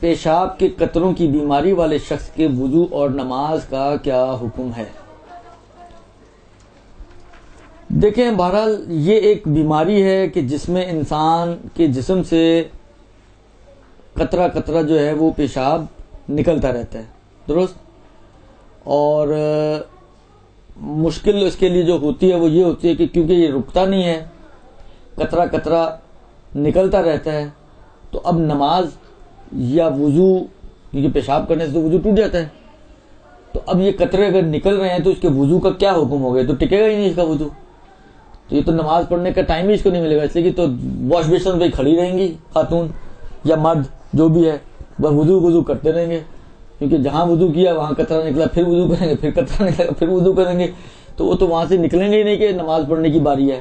پیشاب کے قطروں کی بیماری والے شخص کے وضو اور نماز کا کیا حکم ہے؟ دیکھیں، بہرحال یہ ایک بیماری ہے کہ جس میں انسان کے جسم سے قطرہ قطرہ جو ہے وہ پیشاب نکلتا رہتا ہے، درست؟ اور مشکل اس کے لیے جو ہوتی ہے وہ یہ ہوتی ہے کہ کیونکہ یہ رکتا نہیں ہے، قطرہ قطرہ نکلتا رہتا ہے، تو اب نماز یا وضو، کیونکہ پیشاب کرنے سے تو وضو ٹوٹ جاتا ہے، تو اب یہ قطرے اگر نکل رہے ہیں تو اس کے وضو کا کیا حکم ہو گیا؟ تو ٹکے گا ہی نہیں اس کا وضو، تو یہ تو نماز پڑھنے کا ٹائم ہی اس کو نہیں ملے گا، اس لیے کہ تو واش بیسن پہ کھڑی رہیں گی خاتون یا مرد جو بھی ہے، بس وضو کرتے رہیں گے، کیونکہ جہاں وضو کیا وہاں قطرہ نکلا، پھر وضو کریں گے، پھر قطرہ نکلا، پھر وضو کریں گے، تو وہ تو وہاں سے نکلیں گے ہی نہیں کہ نماز پڑھنے کی باری ہے۔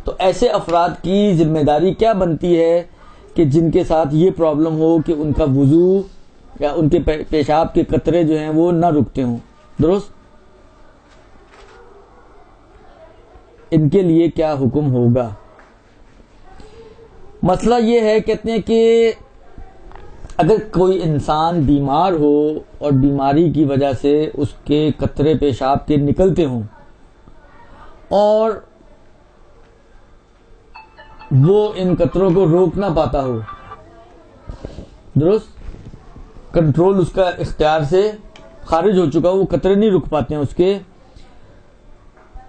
تو ایسے افراد کی ذمہ داری کیا بنتی ہے کہ جن کے ساتھ یہ پرابلم ہو کہ ان کا وضو یا ان کے پیشاب کے قطرے جو ہیں وہ نہ رکتے ہوں، درست؟ ان کے لیے کیا حکم ہوگا؟ مسئلہ یہ ہے، کہتے ہیں کہ اگر کوئی انسان بیمار ہو اور بیماری کی وجہ سے اس کے قطرے پیشاب کے نکلتے ہوں اور وہ ان قطروں کو روک نہ پاتا ہو، درست؟ کنٹرول اس کا اختیار سے خارج ہو چکا ہو، وہ قطرے نہیں رک پاتے ہیں اس کے،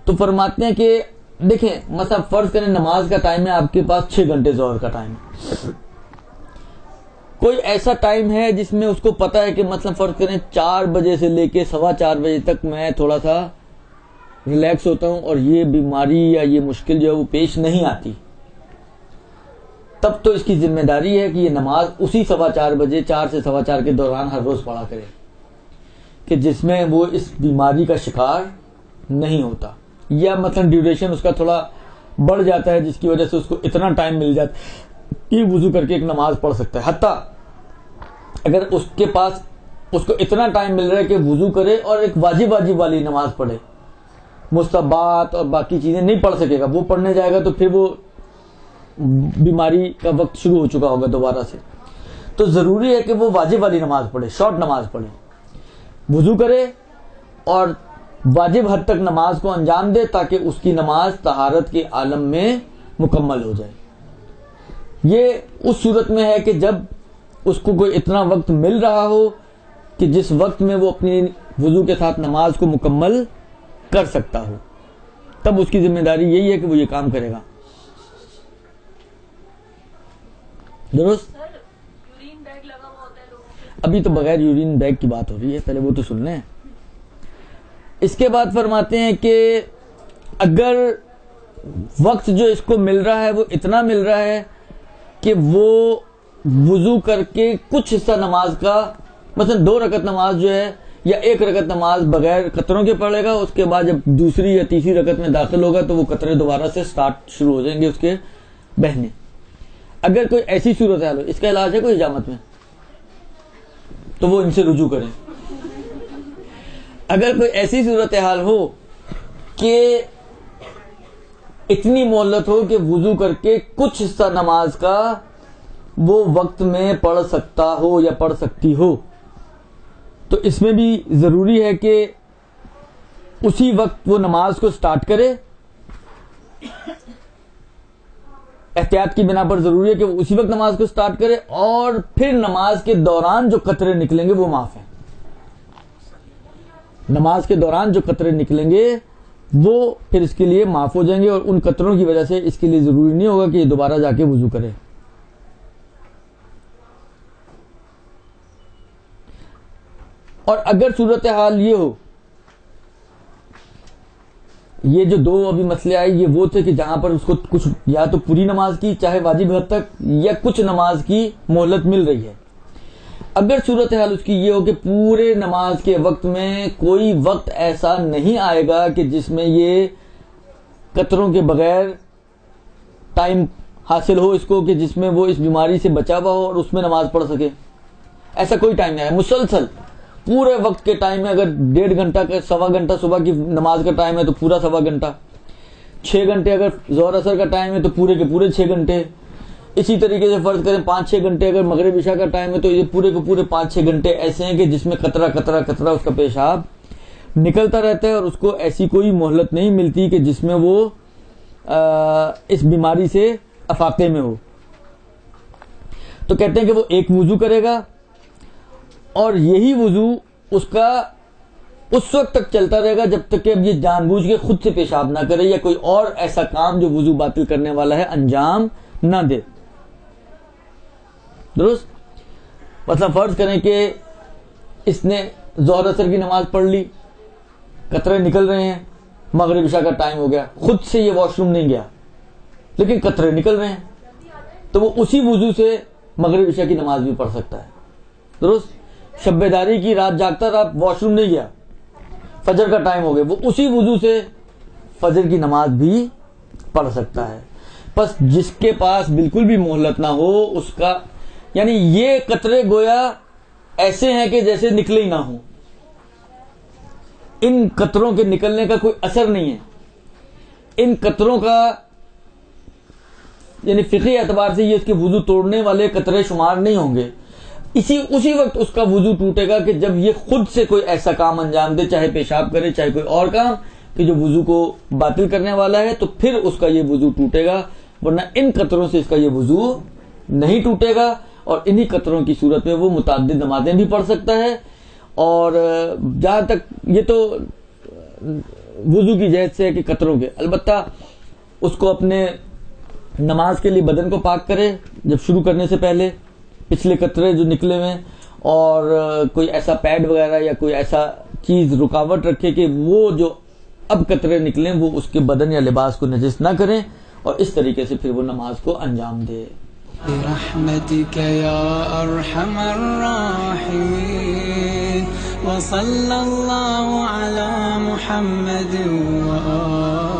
تو فرماتے ہیں کہ دیکھیں، مثلا فرض کریں نماز کا ٹائم ہے آپ کے پاس 6 گھنٹے ظہر کا ٹائم ہے، کوئی ایسا ٹائم ہے جس میں اس کو پتا ہے کہ مثلا فرض کریں 4 بجے سے لے کے 4:15 بجے تک میں تھوڑا سا ریلیکس ہوتا ہوں اور یہ بیماری یا یہ مشکل جو ہے وہ پیش نہیں آتی، تب تو اس کی ذمہ داری ہے کہ یہ نماز اسی 4:15 بجے 4 سے 4:15 کے دوران ہر روز پڑھا کرے، کہ جس میں وہ اس بیماری کا شکار نہیں ہوتا، یا مثلا ڈیوریشن اس کا تھوڑا بڑھ جاتا ہے جس کی وجہ سے اس کو اتنا ٹائم مل جاتا ہے کہ وضو کر کے ایک نماز پڑھ سکتا ہے، حتیٰ اگر اس کے پاس اس کو اتنا ٹائم مل رہا ہے کہ وضو کرے اور ایک واجب والی نماز پڑھے، مستحبات اور باقی چیزیں نہیں پڑھ سکے گا، وہ پڑھنے جائے گا تو پھر وہ بیماری کا وقت شروع ہو چکا ہوگا دوبارہ سے، تو ضروری ہے کہ وہ واجب والی نماز پڑھے، شارٹ نماز پڑھے، وضو کرے اور واجب حد تک نماز کو انجام دے تاکہ اس کی نماز طہارت کے عالم میں مکمل ہو جائے۔ یہ اس صورت میں ہے کہ جب اس کو کوئی اتنا وقت مل رہا ہو کہ جس وقت میں وہ اپنی وضو کے ساتھ نماز کو مکمل کر سکتا ہو، تب اس کی ذمہ داری یہی ہے کہ وہ یہ کام کرے گا، درست؟ ابھی تو بغیر یورین بیگ کی بات ہو رہی ہے، پہلے وہ تو سن لیں۔ اس کے بعد فرماتے ہیں کہ اگر وقت جو اس کو مل رہا ہے وہ اتنا مل رہا ہے کہ وہ وضو کر کے کچھ حصہ نماز کا، مثلا 2 رکعت نماز جو ہے یا 1 رکعت نماز بغیر قطروں کے پڑھے گا، اس کے بعد جب دوسری یا تیسری رکعت میں داخل ہوگا تو وہ قطرے دوبارہ سے شروع ہو جائیں گے اس کے بہنے۔ اگر کوئی ایسی صورتحال ہو، اس کا علاج ہے کوئی حجامت میں، تو وہ ان سے رجوع کریں۔ اگر کوئی ایسی صورتحال ہو کہ اتنی مہلت ہو کہ وضو کر کے کچھ حصہ نماز کا وہ وقت میں پڑھ سکتا ہو یا پڑھ سکتی ہو، تو اس میں بھی ضروری ہے کہ اسی وقت وہ نماز کو سٹارٹ کرے، احتیاط کی بنا پر ضروری ہے کہ وہ اسی وقت نماز کو سٹارٹ کرے، اور پھر نماز کے دوران جو قطرے نکلیں گے وہ معاف ہیں، نماز کے دوران جو قطرے نکلیں گے وہ پھر اس کے لیے معاف ہو جائیں گے، اور ان قطروں کی وجہ سے اس کے لیے ضروری نہیں ہوگا کہ یہ دوبارہ جا کے وضو کرے۔ اور اگر صورتحال یہ ہو، یہ جو 2 ابھی مسئلے آئے یہ وہ تھے کہ جہاں پر اس کو کچھ یا تو پوری نماز کی چاہے واجب حد تک یا کچھ نماز کی مہلت مل رہی ہے، اگر صورتحال اس کی یہ ہو کہ پورے نماز کے وقت میں کوئی وقت ایسا نہیں آئے گا کہ جس میں یہ قطروں کے بغیر ٹائم حاصل ہو اس کو، کہ جس میں وہ اس بیماری سے بچا ہوا ہو اور اس میں نماز پڑھ سکے، ایسا کوئی ٹائم نہیں ہے، مسلسل پورے وقت کے ٹائم میں اگر 1.5 گھنٹہ کا 1.25 گھنٹہ صبح کی نماز کا ٹائم ہے تو پورا 1.25 گھنٹہ، 6 گھنٹے اگر ظہر اثر کا ٹائم ہے تو پورے کے پورے 6 گھنٹے، اسی طریقے سے فرض کریں 5-6 گھنٹے اگر مغرب عشاء کا ٹائم ہے تو یہ پورے کے پورے 5-6 گھنٹے ایسے ہیں کہ جس میں قطرہ قطرہ قطرہ اس کا پیشاب نکلتا رہتا ہے اور اس کو ایسی کوئی مہلت نہیں ملتی کہ جس میں وہ اس بیماری سے افاقے میں ہو. تو کہتے ہیں کہ وہ ایک وضو کرے گا اور یہی وضو اس کا اس وقت تک چلتا رہے گا جب تک کہ اب یہ جان بوجھ کے خود سے پیشاب نہ کرے یا کوئی اور ایسا کام جو وضو باطل کرنے والا ہے انجام نہ دے. درست؟ مطلب فرض کریں کہ اس نے ظہر اثر کی نماز پڑھ لی, قطرے نکل رہے ہیں, مغرب عشاء کا ٹائم ہو گیا, خود سے یہ واش روم نہیں گیا لیکن قطرے نکل رہے ہیں, تو وہ اسی وضو سے مغرب عشاء کی نماز بھی پڑھ سکتا ہے. درست؟ شب بیداری کی رات جاگتا رہا, واش روم نہیں گیا, فجر کا ٹائم ہو گیا, وہ اسی وضو سے فجر کی نماز بھی پڑھ سکتا ہے. بس جس کے پاس بالکل بھی مہلت نہ ہو اس کا, یعنی یہ قطرے گویا ایسے ہیں کہ جیسے نکلے ہی نہ ہوں, ان قطروں کے نکلنے کا کوئی اثر نہیں ہے. ان قطروں کا یعنی فقہی اعتبار سے یہ اس کے وضو توڑنے والے قطرے شمار نہیں ہوں گے. اسی وقت اس کا وضو ٹوٹے گا کہ جب یہ خود سے کوئی ایسا کام انجام دے, چاہے پیشاب کرے چاہے کوئی اور کام, کہ جو وضو کو باطل کرنے والا ہے, تو پھر اس کا یہ وضو ٹوٹے گا, ورنہ ان قطروں سے اس کا یہ وضو نہیں ٹوٹے گا. اور انہی قطروں کی صورت میں وہ متعدد نمازیں بھی پڑھ سکتا ہے. اور جہاں تک یہ تو وضو کی جہت سے ہے کہ قطروں کے, البتہ اس کو اپنے نماز کے لیے بدن کو پاک کرے جب شروع کرنے سے پہلے, پچھلے قطرے جو نکلے ہوئے, اور کوئی ایسا پیڈ وغیرہ یا کوئی ایسا چیز رکاوٹ رکھے کہ وہ جو اب قطرے نکلیں وہ اس کے بدن یا لباس کو نجس نہ کریں, اور اس طریقے سے پھر وہ نماز کو انجام دے. برحمتك يا ارحم الراحمين وصلى الله على محمد وآله